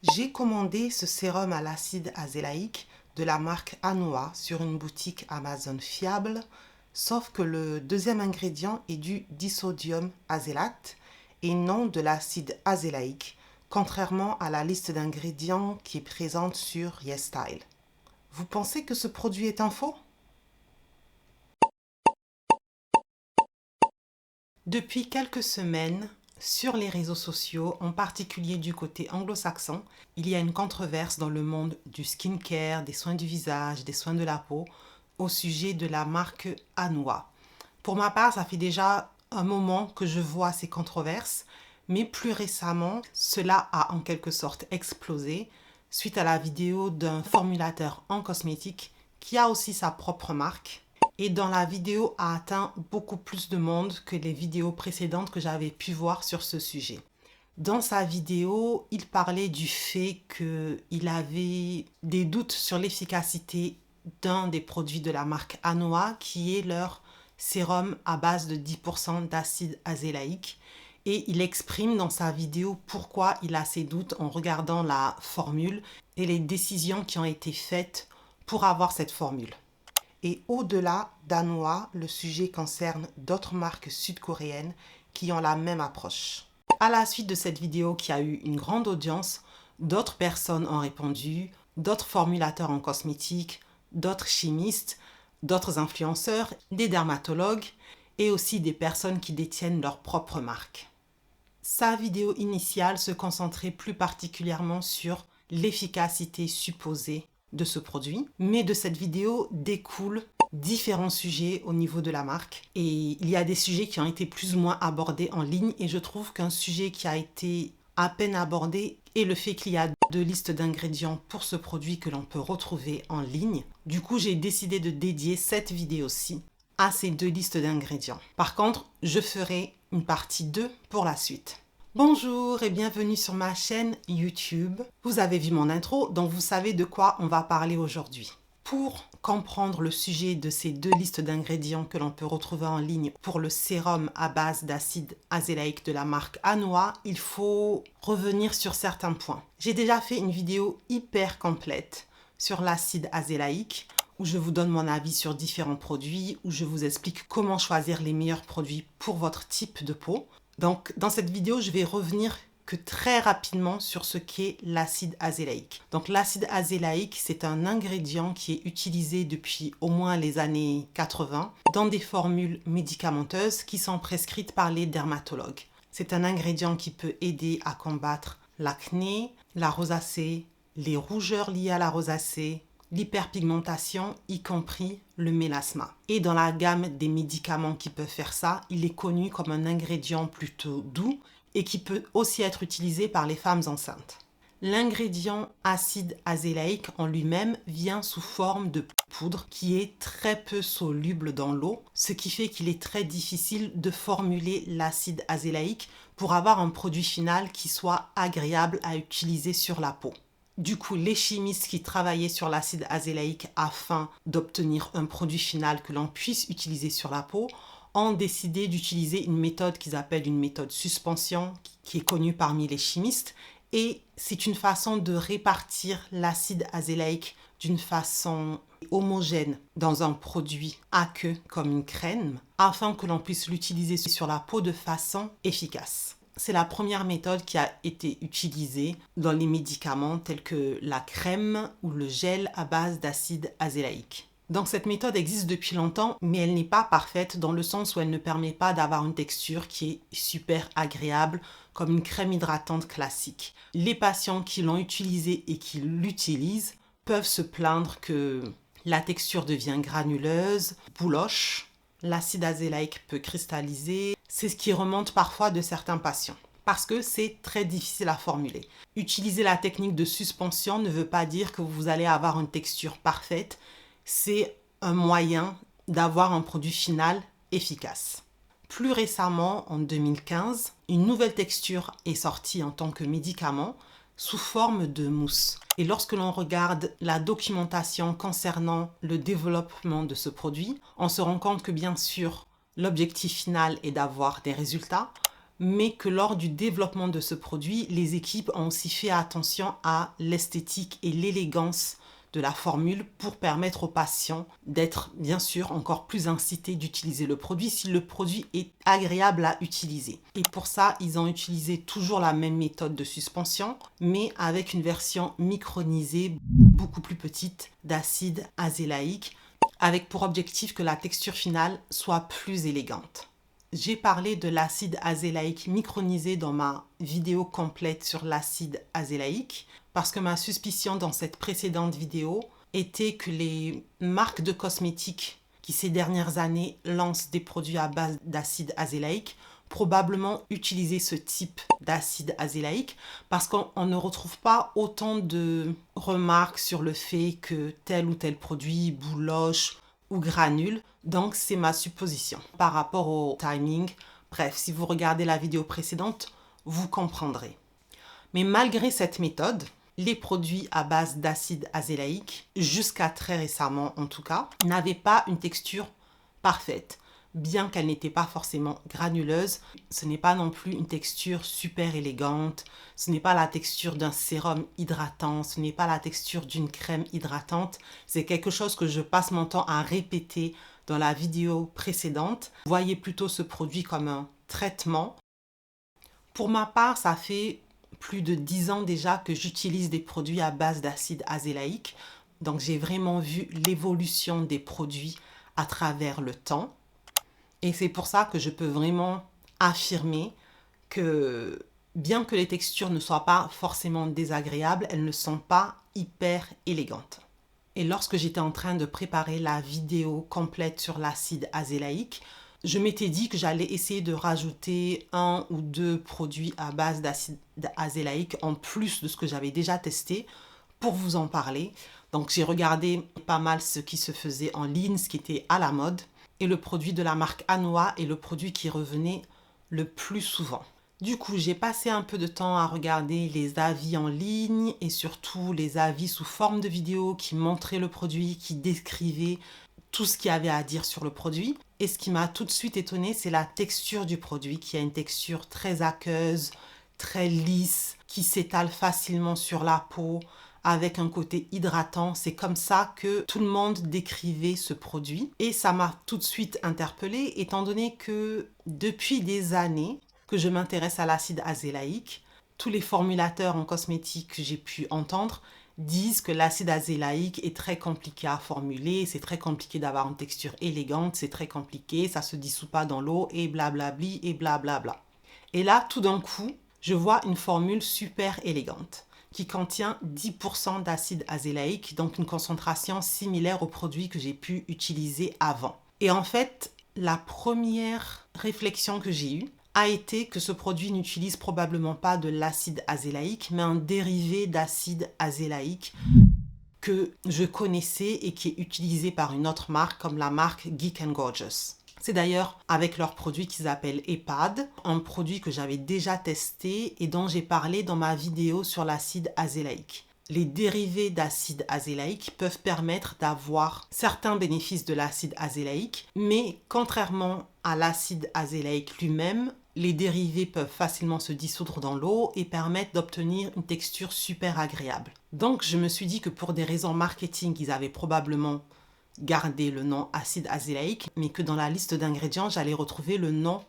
J'ai commandé ce sérum à l'acide azélaïque de la marque Anua sur une boutique Amazon fiable, sauf que le deuxième ingrédient est du disodium azélate et non de l'acide azélaïque, contrairement à la liste d'ingrédients qui est présente sur YesStyle. Vous pensez que ce produit est un faux? Depuis quelques semaines, sur les réseaux sociaux, en particulier du côté anglo-saxon, il y a une controverse dans le monde du skincare, des soins du visage, des soins de la peau, au sujet de la marque Anua. Pour ma part, ça fait déjà un moment que je vois ces controverses, mais plus récemment, cela a en quelque sorte explosé suite à la vidéo d'un formulateur en cosmétique qui a aussi sa propre marque et dont la vidéo a atteint beaucoup plus de monde que les vidéos précédentes que j'avais pu voir sur ce sujet. Dans sa vidéo, il parlait du fait qu'il avait des doutes sur l'efficacité d'un des produits de la marque Anua, qui est leur sérum à base de 10% d'acide azélaïque. Et il exprime dans sa vidéo pourquoi il a ses doutes en regardant la formule et les décisions qui ont été faites pour avoir cette formule. Et au-delà d'Anua, le sujet concerne d'autres marques sud-coréennes qui ont la même approche. À la suite de cette vidéo qui a eu une grande audience, d'autres personnes ont répondu, d'autres formulateurs en cosmétique, d'autres chimistes, d'autres influenceurs, des dermatologues et aussi des personnes qui détiennent leur propre marque. Sa vidéo initiale se concentrait plus particulièrement sur l'efficacité supposée de ce produit, mais de cette vidéo découlent différents sujets au niveau de la marque et il y a des sujets qui ont été plus ou moins abordés en ligne et je trouve qu'un sujet qui a été à peine abordé est le fait qu'il y a deux listes d'ingrédients pour ce produit que l'on peut retrouver en ligne. Du coup, j'ai décidé de dédier cette vidéo-ci à ces deux listes d'ingrédients. Par contre, je ferai une partie 2 pour la suite. Bonjour et bienvenue sur ma chaîne YouTube. Vous avez vu mon intro, donc vous savez de quoi on va parler aujourd'hui. Pour comprendre le sujet de ces deux listes d'ingrédients que l'on peut retrouver en ligne pour le sérum à base d'acide azélaïque de la marque Anua, il faut revenir sur certains points. J'ai déjà fait une vidéo hyper complète sur l'acide azélaïque où je vous donne mon avis sur différents produits, où je vous explique comment choisir les meilleurs produits pour votre type de peau. Donc, dans cette vidéo, je vais revenir que très rapidement sur ce qu'est l'acide azélaïque. Donc, l'acide azélaïque, c'est un ingrédient qui est utilisé depuis au moins les années 80 dans des formules médicamenteuses qui sont prescrites par les dermatologues. C'est un ingrédient qui peut aider à combattre l'acné, la rosacée, les rougeurs liées à la rosacée, l'hyperpigmentation, y compris le mélasma. Et dans la gamme des médicaments qui peuvent faire ça, il est connu comme un ingrédient plutôt doux et qui peut aussi être utilisé par les femmes enceintes. L'ingrédient acide azélaïque en lui-même vient sous forme de poudre qui est très peu soluble dans l'eau, ce qui fait qu'il est très difficile de formuler l'acide azélaïque pour avoir un produit final qui soit agréable à utiliser sur la peau. Du coup, les chimistes qui travaillaient sur l'acide azélaïque afin d'obtenir un produit final que l'on puisse utiliser sur la peau ont décidé d'utiliser une méthode qu'ils appellent une méthode suspension qui est connue parmi les chimistes et c'est une façon de répartir l'acide azélaïque d'une façon homogène dans un produit aqueux comme une crème afin que l'on puisse l'utiliser sur la peau de façon efficace. C'est la première méthode qui a été utilisée dans les médicaments tels que la crème ou le gel à base d'acide azélaïque. Donc cette méthode existe depuis longtemps, mais elle n'est pas parfaite dans le sens où elle ne permet pas d'avoir une texture qui est super agréable comme une crème hydratante classique. Les patients qui l'ont utilisée et qui l'utilisent peuvent se plaindre que la texture devient granuleuse, bouloche. L'acide azélaïque peut cristalliser. C'est ce qui remonte parfois de certains patients parce que c'est très difficile à formuler. Utiliser la technique de suspension ne veut pas dire que vous allez avoir une texture parfaite. C'est un moyen d'avoir un produit final efficace. Plus récemment, en 2015, une nouvelle texture est sortie en tant que médicament sous forme de mousse. Et lorsque l'on regarde la documentation concernant le développement de ce produit, on se rend compte que bien sûr, l'objectif final est d'avoir des résultats, mais que lors du développement de ce produit, les équipes ont aussi fait attention à l'esthétique et l'élégance de la formule pour permettre aux patients d'être bien sûr encore plus incités d'utiliser le produit si le produit est agréable à utiliser. Et pour ça, ils ont utilisé toujours la même méthode de suspension, mais avec une version micronisée beaucoup plus petite d'acide azélaïque, avec pour objectif que la texture finale soit plus élégante. J'ai parlé de l'acide azélaïque micronisé dans ma vidéo complète sur l'acide azélaïque parce que ma suspicion dans cette précédente vidéo était que les marques de cosmétiques qui ces dernières années lancent des produits à base d'acide azélaïque probablement utiliser ce type d'acide azélaïque parce qu'on ne retrouve pas autant de remarques sur le fait que tel ou tel produit bouloche ou granule. Donc, c'est ma supposition par rapport au timing. Bref, si vous regardez la vidéo précédente, vous comprendrez. Mais malgré cette méthode, les produits à base d'acide azélaïque, jusqu'à très récemment en tout cas, n'avaient pas une texture parfaite. Bien qu'elle n'était pas forcément granuleuse, ce n'est pas non plus une texture super élégante, ce n'est pas la texture d'un sérum hydratant, ce n'est pas la texture d'une crème hydratante. C'est quelque chose que je passe mon temps à répéter dans la vidéo précédente. Voyez plutôt ce produit comme un traitement. Pour ma part, ça fait plus de 10 ans déjà que j'utilise des produits à base d'acide azélaïque. Donc j'ai vraiment vu l'évolution des produits à travers le temps. Et c'est pour ça que je peux vraiment affirmer que bien que les textures ne soient pas forcément désagréables, elles ne sont pas hyper élégantes. Et lorsque j'étais en train de préparer la vidéo complète sur l'acide azélaïque, je m'étais dit que j'allais essayer de rajouter 1 ou 2 produits à base d'acide azélaïque en plus de ce que j'avais déjà testé pour vous en parler. Donc j'ai regardé pas mal ce qui se faisait en ligne, ce qui était à la mode. Et le produit de la marque Anua est le produit qui revenait le plus souvent. Du coup, j'ai passé un peu de temps à regarder les avis en ligne et surtout les avis sous forme de vidéo qui montraient le produit, qui décrivaient tout ce qu'il y avait à dire sur le produit. Et ce qui m'a tout de suite étonnée, c'est la texture du produit qui a une texture très aqueuse, très lisse, qui s'étale facilement sur la peau, avec un côté hydratant. C'est comme ça que tout le monde décrivait ce produit. Et ça m'a tout de suite interpellée, étant donné que depuis des années que je m'intéresse à l'acide azélaïque, tous les formulateurs en cosmétique que j'ai pu entendre disent que l'acide azélaïque est très compliqué à formuler, c'est très compliqué d'avoir une texture élégante, c'est très compliqué, ça se dissout pas dans l'eau et blablabli et blablabla. Et là, tout d'un coup, je vois une formule super élégante qui contient 10% d'acide azélaïque, donc une concentration similaire aux produits que j'ai pu utiliser avant. Et en fait, la première réflexion que j'ai eue a été que ce produit n'utilise probablement pas de l'acide azélaïque, mais un dérivé d'acide azélaïque que je connaissais et qui est utilisé par une autre marque comme la marque Geek & Gorgeous. C'est d'ailleurs avec leur produit qu'ils appellent EPAD, un produit que j'avais déjà testé et dont j'ai parlé dans ma vidéo sur l'acide azélaïque. Les dérivés d'acide azélaïque peuvent permettre d'avoir certains bénéfices de l'acide azélaïque, mais contrairement à l'acide azélaïque lui-même, les dérivés peuvent facilement se dissoudre dans l'eau et permettent d'obtenir une texture super agréable. Donc je me suis dit que pour des raisons marketing, ils avaient probablement gardé le nom acide azélaïque, mais que dans la liste d'ingrédients, j'allais retrouver le nom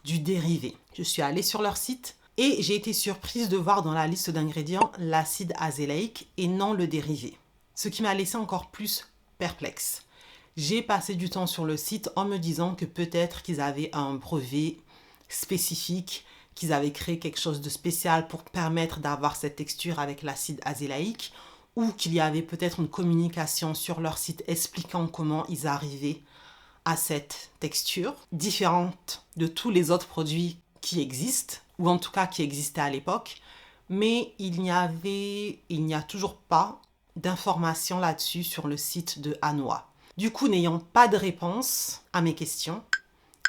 du dérivé. Je suis allée sur leur site et j'ai été surprise de voir dans la liste d'ingrédients l'acide azélaïque et non le dérivé, ce qui m'a laissé encore plus perplexe. J'ai passé du temps sur le site en me disant que peut-être qu'ils avaient un brevet spécifique, qu'ils avaient créé quelque chose de spécial pour permettre d'avoir cette texture avec l'acide azélaïque, ou qu'il y avait peut-être une communication sur leur site expliquant comment ils arrivaient à cette texture, différente de tous les autres produits qui existent, ou en tout cas qui existaient à l'époque, mais il n'y a toujours pas d'informations là-dessus sur le site de Anua. Du coup, n'ayant pas de réponse à mes questions,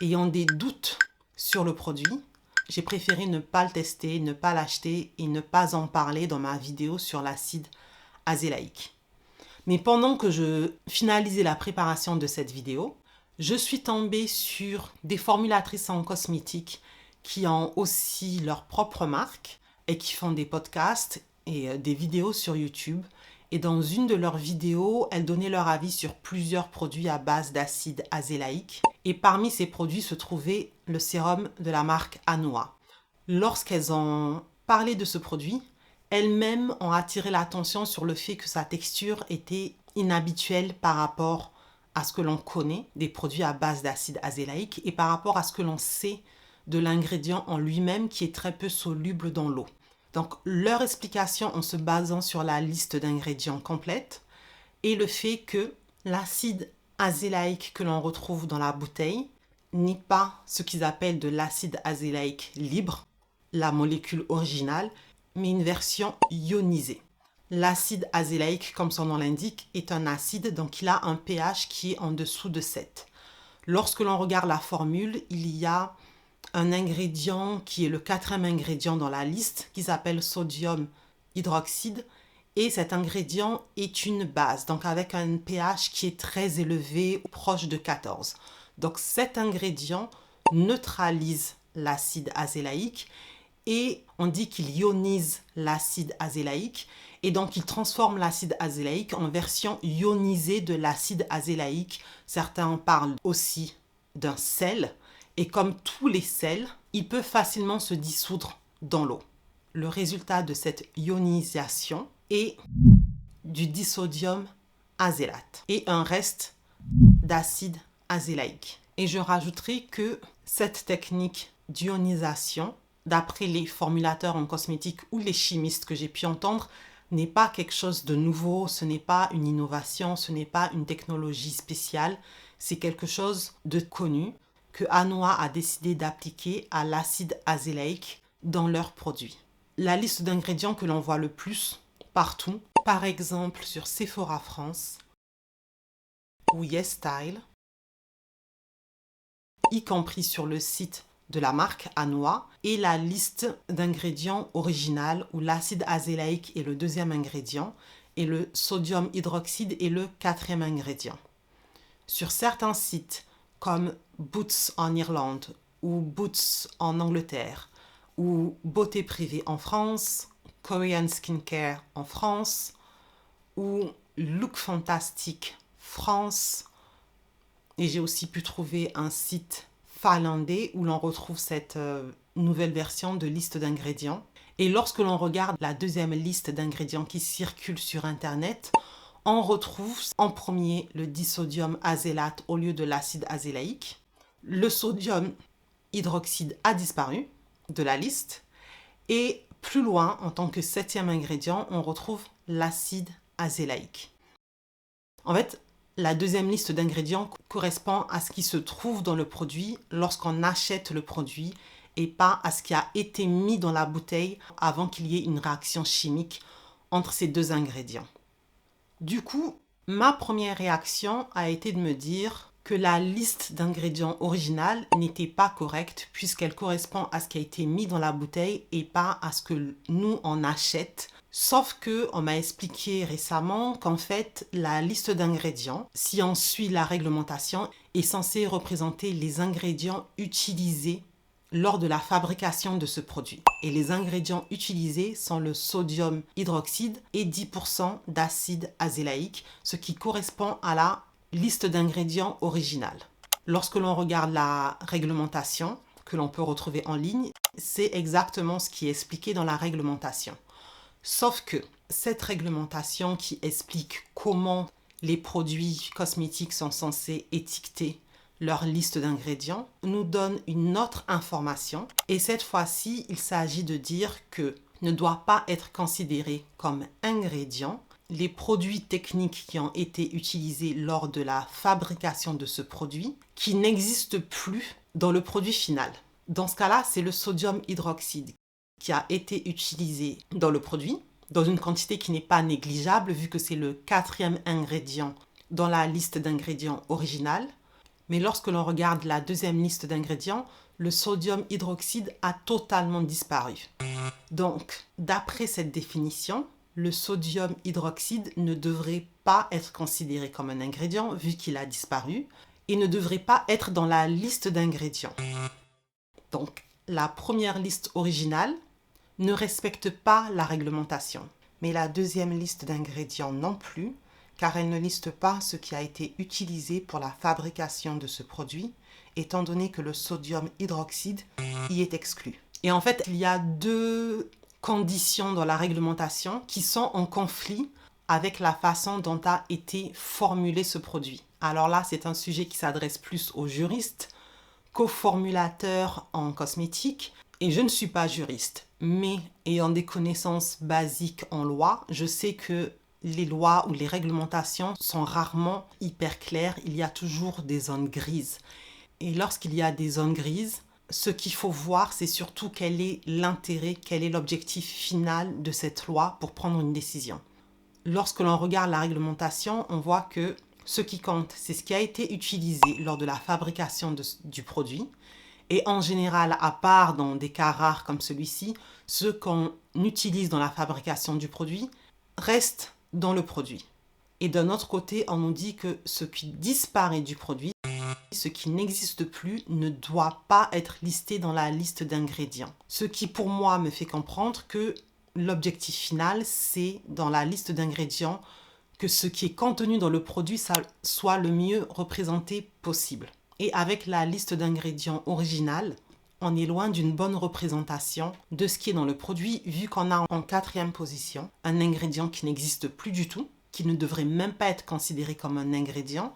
ayant des doutes sur le produit, j'ai préféré ne pas le tester, ne pas l'acheter et ne pas en parler dans ma vidéo sur l'acide azélaïque. Mais pendant que je finalisais la préparation de cette vidéo, je suis tombée sur des formulatrices en cosmétique qui ont aussi leur propre marque et qui font des podcasts et des vidéos sur YouTube. Et dans une de leurs vidéos, elles donnaient leur avis sur plusieurs produits à base d'acide azélaïque. Et parmi ces produits se trouvait le sérum de la marque Anua. Lorsqu'elles ont parlé de ce produit, elles-mêmes ont attiré l'attention sur le fait que sa texture était inhabituelle par rapport à ce que l'on connaît des produits à base d'acide azélaïque et par rapport à ce que l'on sait de l'ingrédient en lui-même qui est très peu soluble dans l'eau. Donc, leur explication en se basant sur la liste d'ingrédients complète et le fait que l'acide azélaïque que l'on retrouve dans la bouteille n'est pas ce qu'ils appellent de l'acide azélaïque libre, la molécule originale, mais une version ionisée. L'acide azélaïque, comme son nom l'indique, est un acide, donc il a un pH qui est en dessous de 7. Lorsque l'on regarde la formule, il y a un ingrédient qui est le 4e ingrédient dans la liste, qui s'appelle sodium hydroxyde, et cet ingrédient est une base, donc avec un pH qui est très élevé, proche de 14. Donc cet ingrédient neutralise l'acide azélaïque et on dit qu'il ionise l'acide azélaïque et donc il transforme l'acide azélaïque en version ionisée de l'acide azélaïque. Certains en parlent aussi d'un sel et comme tous les sels, il peut facilement se dissoudre dans l'eau. Le résultat de cette ionisation est du disodium azélate et un reste d'acide azélaïque. Et je rajouterai que cette technique d'ionisation, d'après les formulateurs en cosmétique ou les chimistes que j'ai pu entendre, n'est pas quelque chose de nouveau, ce n'est pas une innovation, ce n'est pas une technologie spéciale, c'est quelque chose de connu que Anua a décidé d'appliquer à l'acide azélaïque dans leurs produits. La liste d'ingrédients que l'on voit le plus partout, par exemple sur Sephora France ou YesStyle, y compris sur le site de la marque Anua, et la liste d'ingrédients originale où l'acide azélaïque est le 2e ingrédient et le sodium hydroxyde est le 4e ingrédient. Sur certains sites comme Boots en Irlande ou Boots en Angleterre ou Beauté Privée en France, Korean Skincare en France ou Look Fantastic France, et j'ai aussi pu trouver un site finlandais où l'on retrouve cette nouvelle version de liste d'ingrédients. Et lorsque l'on regarde la 2e liste d'ingrédients qui circule sur Internet, on retrouve en premier le disodium azélate au lieu de l'acide azélaïque. Le sodium hydroxyde a disparu de la liste. Et plus loin, en tant que 7e ingrédient, on retrouve l'acide azélaïque. En fait, la 2e liste d'ingrédients correspond à ce qui se trouve dans le produit lorsqu'on achète le produit et pas à ce qui a été mis dans la bouteille avant qu'il y ait une réaction chimique entre ces 2 ingrédients. Du coup, ma première réaction a été de me dire que la liste d'ingrédients originale n'était pas correcte puisqu'elle correspond à ce qui a été mis dans la bouteille et pas à ce que nous on achète. Sauf que on m'a expliqué récemment qu'en fait, la liste d'ingrédients, si on suit la réglementation, est censée représenter les ingrédients utilisés lors de la fabrication de ce produit. Et les ingrédients utilisés sont le sodium hydroxyde et 10% d'acide azélaïque, ce qui correspond à la liste d'ingrédients originale. Lorsque l'on regarde la réglementation que l'on peut retrouver en ligne, c'est exactement ce qui est expliqué dans la réglementation. Sauf que cette réglementation qui explique comment les produits cosmétiques sont censés étiqueter leur liste d'ingrédients nous donne une autre information et cette fois-ci, il s'agit de dire que ne doit pas être considéré comme ingrédient les produits techniques qui ont été utilisés lors de la fabrication de ce produit qui n'existent plus dans le produit final. Dans ce cas-là, c'est le sodium hydroxyde qui a été utilisé dans le produit, dans une quantité qui n'est pas négligeable vu que c'est le 4e ingrédient dans la liste d'ingrédients originale. Mais lorsque l'on regarde la 2e liste d'ingrédients, le sodium hydroxyde a totalement disparu. Donc, d'après cette définition, le sodium hydroxyde ne devrait pas être considéré comme un ingrédient vu qu'il a disparu et ne devrait pas être dans la liste d'ingrédients. Donc, la première liste originale ne respecte pas la réglementation. Mais la deuxième liste d'ingrédients non plus, car elle ne liste pas ce qui a été utilisé pour la fabrication de ce produit, étant donné que le sodium hydroxyde y est exclu. Et en fait, il y a deux conditions dans la réglementation qui sont en conflit avec la façon dont a été formulé ce produit. Alors là, c'est un sujet qui s'adresse plus aux juristes qu'aux formulateurs en cosmétique. Et je ne suis pas juriste, mais ayant des connaissances basiques en loi, je sais que les lois ou les réglementations sont rarement hyper claires. Il y a toujours des zones grises. Et lorsqu'il y a des zones grises, ce qu'il faut voir, c'est surtout quel est l'intérêt, quel est l'objectif final de cette loi pour prendre une décision. Lorsque l'on regarde la réglementation, on voit que ce qui compte, c'est ce qui a été utilisé lors de la fabrication du produit. Et en général, à part dans des cas rares comme celui-ci, ce qu'on utilise dans la fabrication du produit reste dans le produit. Et d'un autre côté, on nous dit que ce qui disparaît du produit, ce qui n'existe plus, ne doit pas être listé dans la liste d'ingrédients. Ce qui pour moi me fait comprendre que l'objectif final, c'est dans la liste d'ingrédients que ce qui est contenu dans le produit soit le mieux représenté possible. Et avec la liste d'ingrédients originale, on est loin d'une bonne représentation de ce qui est dans le produit, vu qu'on a en quatrième position un ingrédient qui n'existe plus du tout, qui ne devrait même pas être considéré comme un ingrédient.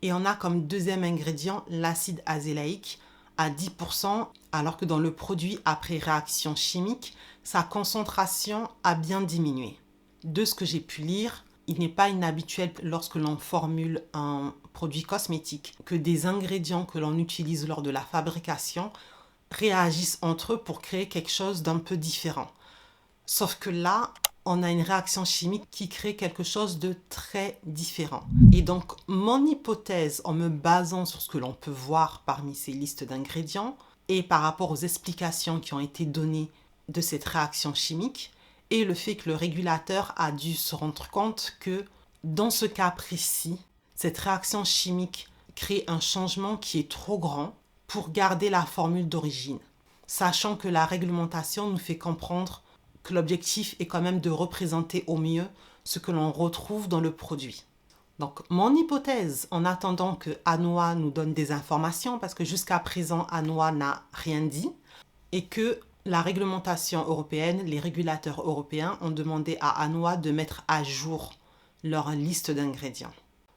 Et on a comme deuxième ingrédient l'acide azélaïque à 10%, alors que dans le produit, après réaction chimique, sa concentration a bien diminué. De ce que j'ai pu lire, il n'est pas inhabituel lorsque l'on formule un produit cosmétique que des ingrédients que l'on utilise lors de la fabrication réagissent entre eux pour créer quelque chose d'un peu différent. Sauf que là, on a une réaction chimique qui crée quelque chose de très différent. Et donc, mon hypothèse, en me basant sur ce que l'on peut voir parmi ces listes d'ingrédients et par rapport aux explications qui ont été données de cette réaction chimique, et le fait que le régulateur a dû se rendre compte que dans ce cas précis, cette réaction chimique crée un changement qui est trop grand pour garder la formule d'origine, sachant que la réglementation nous fait comprendre que l'objectif est quand même de représenter au mieux ce que l'on retrouve dans le produit. Donc, mon hypothèse, en attendant que ANOA nous donne des informations, parce que jusqu'à présent, ANOA n'a rien dit, et que la réglementation européenne, les régulateurs européens ont demandé à ANOA de mettre à jour leur liste d'ingrédients.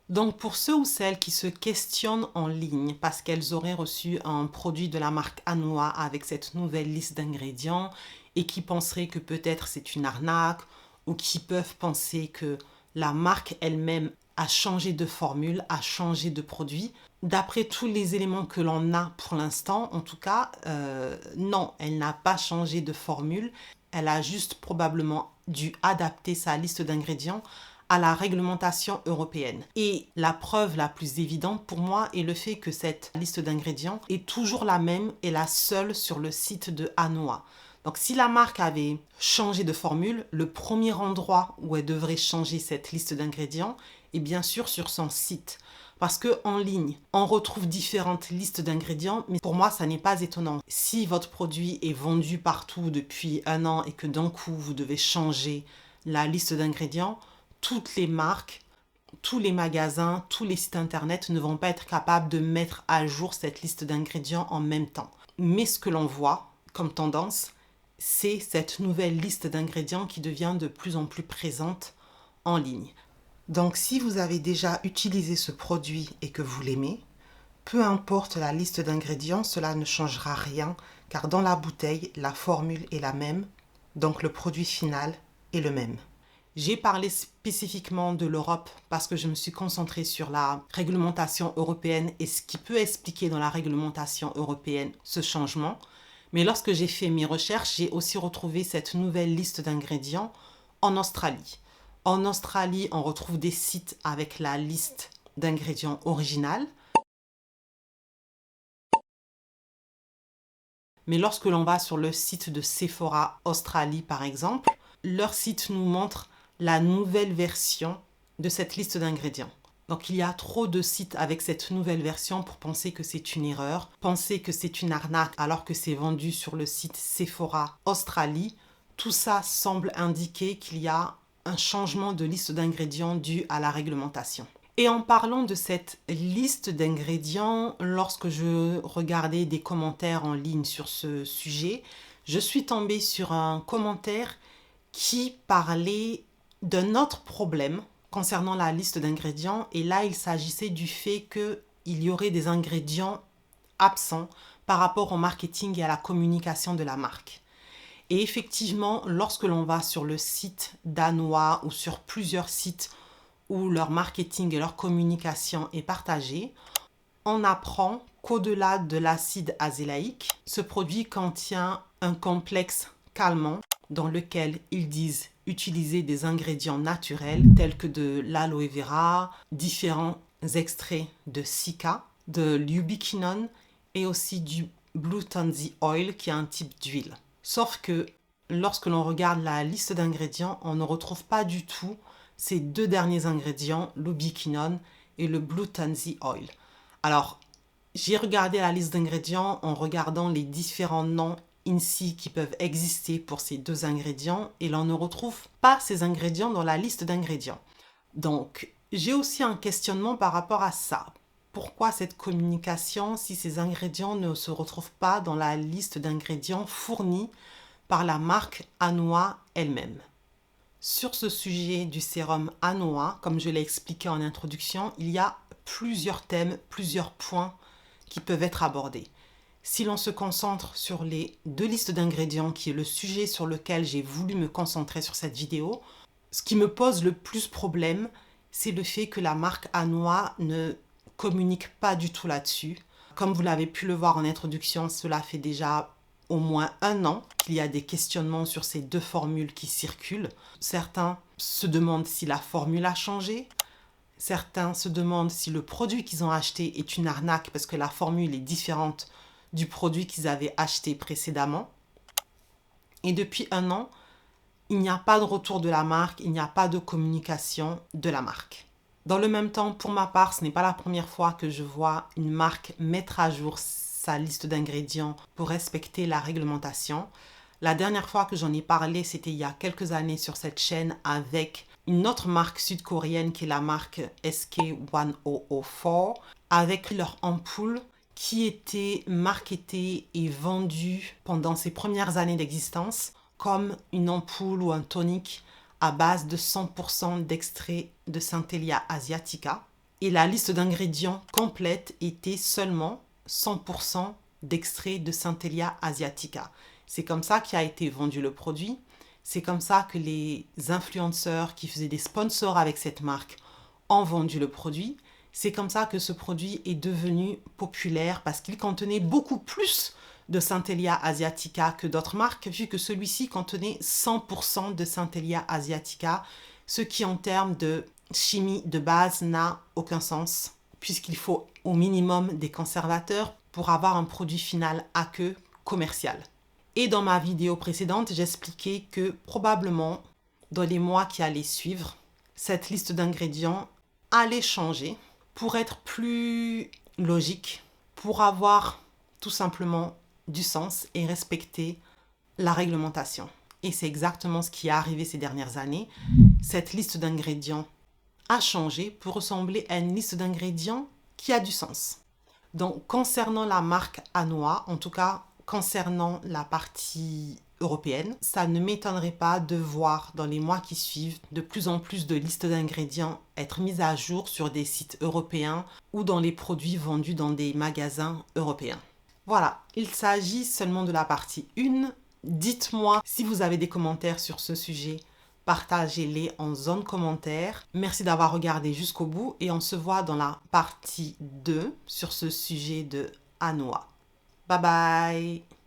Donc pour ceux ou celles qui se questionnent en ligne parce qu'elles auraient reçu un produit de la marque ANOA avec cette nouvelle liste d'ingrédients et qui penseraient que peut-être c'est une arnaque ou qui peuvent penser que la marque elle-même a changé de formule, a changé de produit, d'après tous les éléments que l'on a pour l'instant, en tout cas, non, elle n'a pas changé de formule. Elle a juste probablement dû adapter sa liste d'ingrédients à la réglementation européenne. Et la preuve la plus évidente pour moi est le fait que cette liste d'ingrédients est toujours la même et la seule sur le site de ANOA. Donc si la marque avait changé de formule, le premier endroit où elle devrait changer cette liste d'ingrédients est bien sûr sur son site. Parce qu'en ligne, on retrouve différentes listes d'ingrédients, mais pour moi, ça n'est pas étonnant. Si votre produit est vendu partout depuis 1 an et que d'un coup, vous devez changer la liste d'ingrédients, toutes les marques, tous les magasins, tous les sites internet ne vont pas être capables de mettre à jour cette liste d'ingrédients en même temps. Mais ce que l'on voit comme tendance, c'est cette nouvelle liste d'ingrédients qui devient de plus en plus présente en ligne. Donc si vous avez déjà utilisé ce produit et que vous l'aimez, peu importe la liste d'ingrédients, cela ne changera rien car dans la bouteille, la formule est la même, donc le produit final est le même. J'ai parlé spécifiquement de l'Europe parce que je me suis concentrée sur la réglementation européenne et ce qui peut expliquer dans la réglementation européenne ce changement. Mais lorsque j'ai fait mes recherches, j'ai aussi retrouvé cette nouvelle liste d'ingrédients en Australie. En Australie, on retrouve des sites avec la liste d'ingrédients originale. Mais lorsque l'on va sur le site de Sephora Australie, par exemple, leur site nous montre la nouvelle version de cette liste d'ingrédients. Donc il y a trop de sites avec cette nouvelle version pour penser que c'est une erreur, penser que c'est une arnaque alors que c'est vendu sur le site Sephora Australie. Tout ça semble indiquer qu'il y a un changement de liste d'ingrédients dû à la réglementation. Et en parlant de cette liste d'ingrédients, lorsque je regardais des commentaires en ligne sur ce sujet, je suis tombée sur un commentaire qui parlait d'un autre problème concernant la liste d'ingrédients. Et là, il s'agissait du fait qu'il y aurait des ingrédients absents par rapport au marketing et à la communication de la marque. Et effectivement, lorsque l'on va sur le site danois ou sur plusieurs sites où leur marketing et leur communication est partagée, on apprend qu'au-delà de l'acide azélaïque, ce produit contient un complexe calmant dans lequel ils disent utiliser des ingrédients naturels tels que de l'aloe vera, différents extraits de cica, de l'ubiquinone et aussi du blue tansy oil qui est un type d'huile. Sauf que lorsque l'on regarde la liste d'ingrédients, on ne retrouve pas du tout ces deux derniers ingrédients, l'ubiquinone et le blue tansy oil. Alors, j'ai regardé la liste d'ingrédients en regardant les différents noms INSI qui peuvent exister pour ces deux ingrédients et l'on ne retrouve pas ces ingrédients dans la liste d'ingrédients. Donc, j'ai aussi un questionnement par rapport à ça. Pourquoi cette communication si ces ingrédients ne se retrouvent pas dans la liste d'ingrédients fournie par la marque Anua elle-même? Sur ce sujet du sérum Anua, comme je l'ai expliqué en introduction, il y a plusieurs thèmes, plusieurs points qui peuvent être abordés. Si l'on se concentre sur les deux listes d'ingrédients, qui est le sujet sur lequel j'ai voulu me concentrer sur cette vidéo, ce qui me pose le plus problème, c'est le fait que la marque Anua ne communique pas du tout là-dessus. Comme vous l'avez pu le voir en introduction, cela fait déjà au moins 1 an qu'il y a des questionnements sur ces deux formules qui circulent. Certains se demandent si la formule a changé. Certains se demandent si le produit qu'ils ont acheté est une arnaque parce que la formule est différente du produit qu'ils avaient acheté précédemment. Et depuis 1 an, il n'y a pas de retour de la marque, il n'y a pas de communication de la marque. Dans le même temps, pour ma part, ce n'est pas la première fois que je vois une marque mettre à jour sa liste d'ingrédients pour respecter la réglementation. La dernière fois que j'en ai parlé, c'était il y a quelques années sur cette chaîne avec une autre marque sud-coréenne qui est la marque SK1004 avec leur ampoule qui était marketée et vendue pendant ses premières années d'existence comme une ampoule ou un tonique à base de 100% d'extrait de Centellia asiatica. Et la liste d'ingrédients complète était seulement 100% d'extrait de Centellia asiatica. C'est comme ça qu'a été vendu le produit. C'est comme ça que les influenceurs qui faisaient des sponsors avec cette marque ont vendu le produit. C'est comme ça que ce produit est devenu populaire parce qu'il contenait beaucoup plus de Centellia asiatica que d'autres marques, vu que celui-ci contenait 100% de Centellia asiatica, ce qui en termes de chimie de base n'a aucun sens, puisqu'il faut au minimum des conservateurs pour avoir un produit final aqueux commercial. Et dans ma vidéo précédente, j'expliquais que probablement, dans les mois qui allaient suivre, cette liste d'ingrédients allait changer pour être plus logique, pour avoir tout simplement du sens et respecter la réglementation. Et c'est exactement ce qui est arrivé ces dernières années. Cette liste d'ingrédients a changé pour ressembler à une liste d'ingrédients qui a du sens. Donc, concernant la marque Anua, en tout cas concernant la partie européenne, ça ne m'étonnerait pas de voir dans les mois qui suivent de plus en plus de listes d'ingrédients être mises à jour sur des sites européens ou dans les produits vendus dans des magasins européens. Voilà, il s'agit seulement de la partie 1. Dites-moi si vous avez des commentaires sur ce sujet. Partagez-les en zone commentaire. Merci d'avoir regardé jusqu'au bout et on se voit dans la partie 2 sur ce sujet de Anua. Bye bye!